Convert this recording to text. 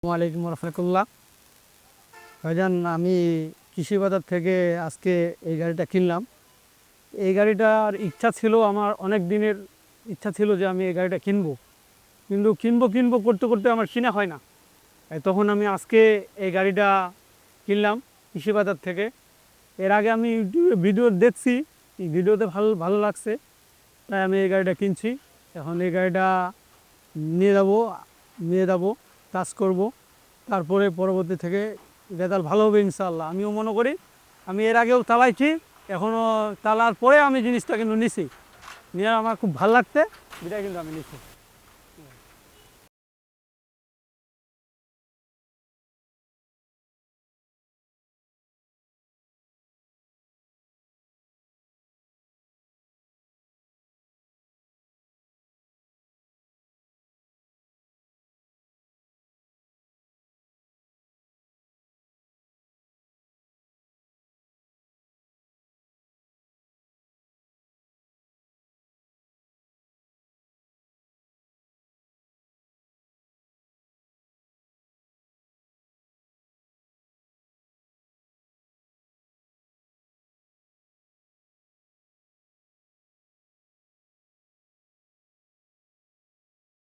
ওয়ালাইকুম রহমতুল্লাহ। ভাইজান, আমি কৃষি বাজার থেকে আজকে এই গাড়িটা কিনলাম। এই গাড়িটার ইচ্ছা ছিল, আমার অনেক দিনের ইচ্ছা ছিল যে আমি এই গাড়িটা কিনবো, কিন্তু কিনবো করতে করতে আমার কিনা হয় না। তখন আমি আজকে এই গাড়িটা কিনলাম কৃষি বাজার থেকে। এর আগে আমি ইউটিউবে ভিডিও দেখছি, এই ভিডিওতে ভালো ভালো লাগছে, তাই আমি এই গাড়িটা কিনছি। এখন এই গাড়িটা নিয়ে যাবো কাজ করব, তারপরে পরবর্তী থেকে রেজাল্ট ভালো হবে ইনশাআল্লাহ। আমিও মনে করি, আমি এর আগেও চালাইছি, এখনও চালার পরে আমি জিনিসটা কিন্তু নিছি, নিয়ে আমার খুব ভালো লাগছে, এটা কিন্তু আমি নিছি।